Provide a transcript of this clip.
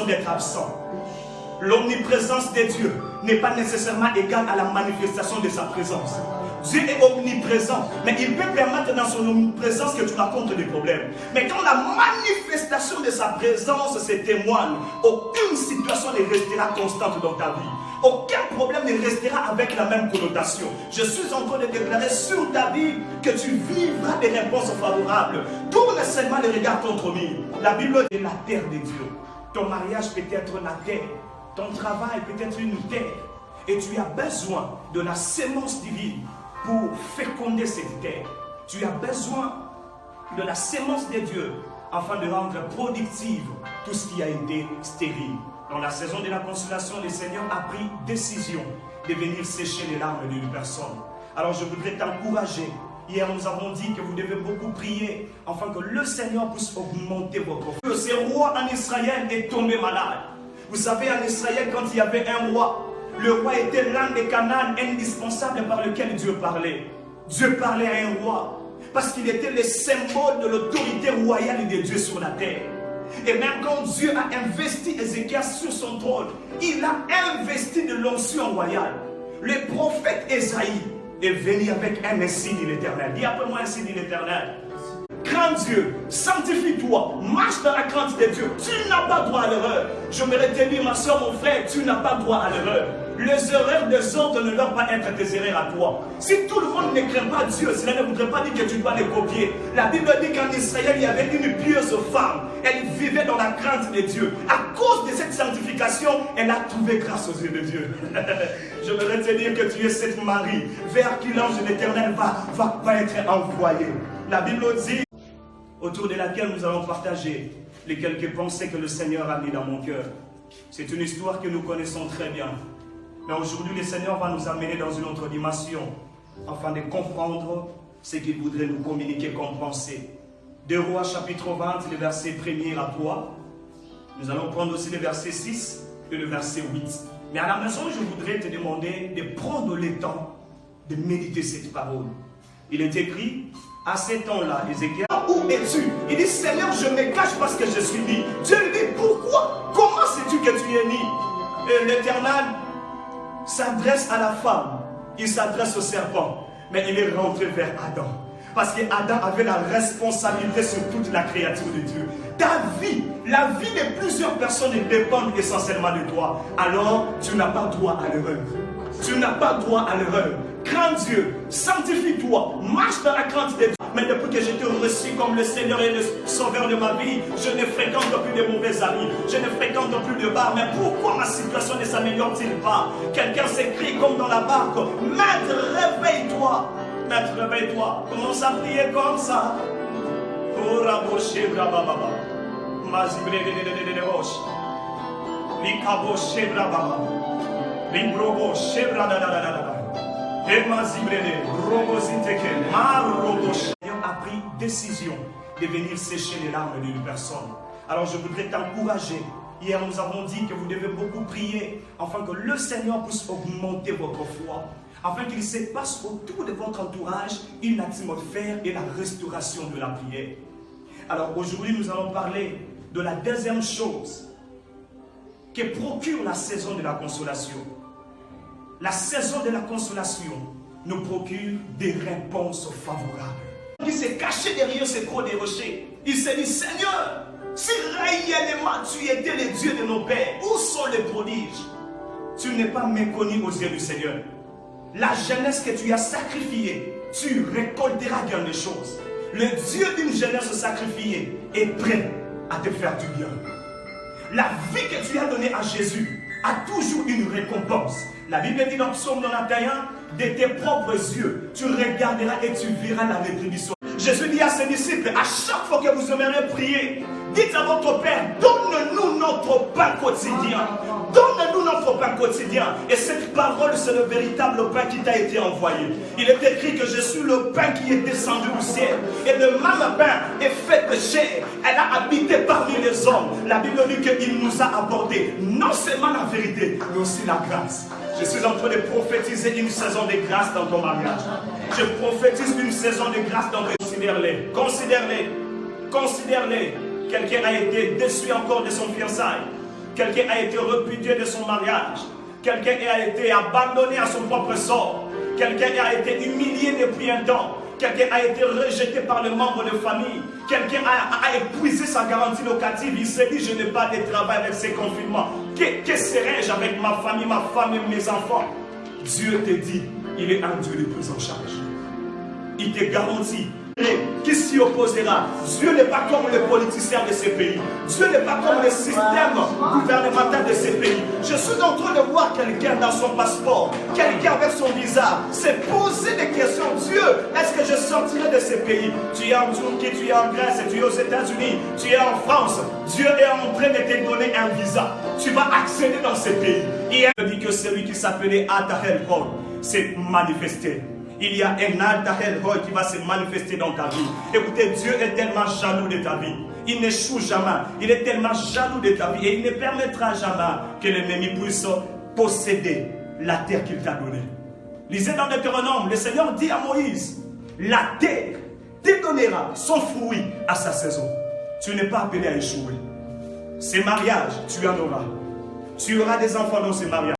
d'être absent. L'omniprésence de Dieu n'est pas nécessairement égale à la manifestation de sa présence. Dieu est omniprésent, mais il peut permettre dans son omniprésence que tu rencontres des problèmes. Mais quand la manifestation de sa présence se témoigne, aucune situation ne restera constante dans ta vie. Aucun problème ne restera avec la même connotation. Je suis en train de déclarer sur ta vie que tu vivras des réponses favorables. Tourne seulement le regard contre lui. La Bible est la terre de Dieu. Ton mariage peut être la terre. Ton travail peut être une terre. Et tu as besoin de la sémence divine pour féconder cette terre. Tu as besoin de la sémence de Dieu afin de rendre productive tout ce qui a été stérile. Dans la saison de la consolation, le Seigneur a pris décision de venir sécher les larmes d'une personne. Alors je voudrais t'encourager. Hier nous avons dit que vous devez beaucoup prier afin que le Seigneur puisse augmenter votre foi. Ce roi en Israël est tombé malade. Vous savez, en Israël, quand il y avait un roi, le roi était l'un des canaux indispensables par lequel Dieu parlait. Dieu parlait à un roi parce qu'il était le symbole de l'autorité royale de Dieu sur la terre. Et même quand Dieu a investi Ézéchias sur son trône, il a investi de l'onction royale. Le prophète Ésaïe est venu avec un signe de l'Éternel. Dis après moi un signe de l'Éternel. Crains Dieu, sanctifie-toi, marche dans la crainte de Dieu. Tu n'as pas droit à l'erreur. Je me rétablis, ma soeur, mon frère, tu n'as pas droit à l'erreur. Les erreurs des autres ne doivent pas être tes erreurs à toi. Si tout le monde ne craint pas Dieu, cela ne voudrait pas dire que tu dois les copier. La Bible dit qu'en Israël, il y avait une pieuse femme. Elle vivait dans la crainte de Dieu. À cause de cette sanctification, elle a trouvé grâce aux yeux de Dieu. Je voudrais te dire que tu es cette Marie vers qui l'ange de l'Éternel va être envoyé. La Bible dit, autour de laquelle nous allons partager les quelques pensées que le Seigneur a mis dans mon cœur. C'est une histoire que nous connaissons très bien. Mais aujourd'hui, le Seigneur va nous amener dans une autre dimension afin de comprendre ce qu'il voudrait nous communiquer comme pensée. 2 Rois chapitre 20, le verset 1er à 3. Nous allons prendre aussi le verset 6 et le verset 8. Mais à la maison, je voudrais te demander de prendre le temps de méditer cette parole. Il est écrit, à ce temps-là, Ézéchias, où es-tu? Il dit, Seigneur, je me cache parce que je suis né. Dieu lui dit, pourquoi? Comment sais-tu que tu es né? Et l'Éternel s'adresse à la femme, il s'adresse au serpent, mais il est rentré vers Adam. Parce qu'Adam avait la responsabilité sur toute la créature de Dieu. Ta vie, la vie de plusieurs personnes dépendent essentiellement de toi. Alors, tu n'as pas droit à l'erreur. Tu n'as pas droit à l'erreur. Crains Dieu, sanctifie-toi, marche dans la crainte de Dieu. Mais depuis que j'étais reçu comme le Seigneur et le Sauveur de ma vie, je ne fréquente plus de mauvais amis, je ne fréquente plus de bars. Mais pourquoi ma situation ne s'améliore-t-il pas? Quelqu'un s'écrie comme dans la barque, Maître, réveille-toi. Maître, réveille-toi. Commence à prier comme ça. A pris décision de venir sécher les larmes d'une personne. Alors je voudrais t'encourager. Hier nous avons dit que vous devez beaucoup prier afin que le Seigneur puisse augmenter votre foi, afin qu'il se passe autour de votre entourage une atmosphère et la restauration de la prière. Alors aujourd'hui nous allons parler de la deuxième chose que procure la saison de la consolation. La saison de la consolation nous procure des réponses favorables. Il s'est caché derrière ce gros des rochers. Il s'est dit, Seigneur, si réellement tu étais le Dieu de nos pères, où sont les prodiges? Tu n'es pas méconnu aux yeux du Seigneur. La jeunesse que tu as sacrifiée, tu récolteras bien des choses. Le Dieu d'une jeunesse sacrifiée est prêt à te faire du bien. La vie que tu as donnée à Jésus a toujours une récompense. La Bible dit dans Psaume 91, de tes propres yeux, tu regarderas et tu verras la rétribution. Jésus dit à ses disciples, à chaque fois que vous aimeriez prier, dites à votre Père, donne-nous notre pain quotidien. Donne-nous notre pain quotidien. Et cette parole, c'est le véritable pain qui t'a été envoyé. Il est écrit que je suis le pain qui est descendu du ciel. Et le même pain est fait de chair. Elle a habité parmi les hommes. La Bible dit qu'il nous a apporté non seulement la vérité, mais aussi la grâce. Je suis en train de prophétiser une saison de grâce dans ton mariage. Je prophétise une saison de grâce dans ton... Considère-les. Considère-les. Considère-les. Quelqu'un a été déçu encore de son fiançailles. Quelqu'un a été répudié de son mariage. Quelqu'un a été abandonné à son propre sort. Quelqu'un a été humilié depuis un temps. Quelqu'un a été rejeté par le membre de famille. Quelqu'un a épuisé sa garantie locative. Il s'est dit, je n'ai pas de travail avec ces confinements. Que serais-je avec ma famille, ma femme et mes enfants? Dieu te dit, il est un Dieu de prise en charge. Il te garantit. Qui s'y opposera? Dieu n'est pas comme les politiciens de ces pays. Dieu n'est pas comme le système gouvernemental de ces pays. Je suis en train de voir quelqu'un dans son passeport, quelqu'un avec son visa, se poser des questions. Dieu, est-ce que je sortirai de ces pays? Tu es en Turquie, tu es en Grèce, tu es aux États-Unis, tu es en France. Dieu est en train de te donner un visa. Tu vas accéder dans ces pays. Et il dit que celui qui s'appelait Atahel Hol s'est manifesté. Il y a un Altahel Hol qui va se manifester dans ta vie. Écoutez, Dieu est tellement jaloux de ta vie. Il n'échoue jamais. Il est tellement jaloux de ta vie. Et il ne permettra jamais que l'ennemi puisse posséder la terre qu'il t'a donnée. Lisez dans Deutéronome, le Seigneur dit à Moïse, la terre te donnera son fruit à sa saison. Tu n'es pas appelé à échouer. Ces mariages, tu en auras. Tu auras des enfants dans ces mariages.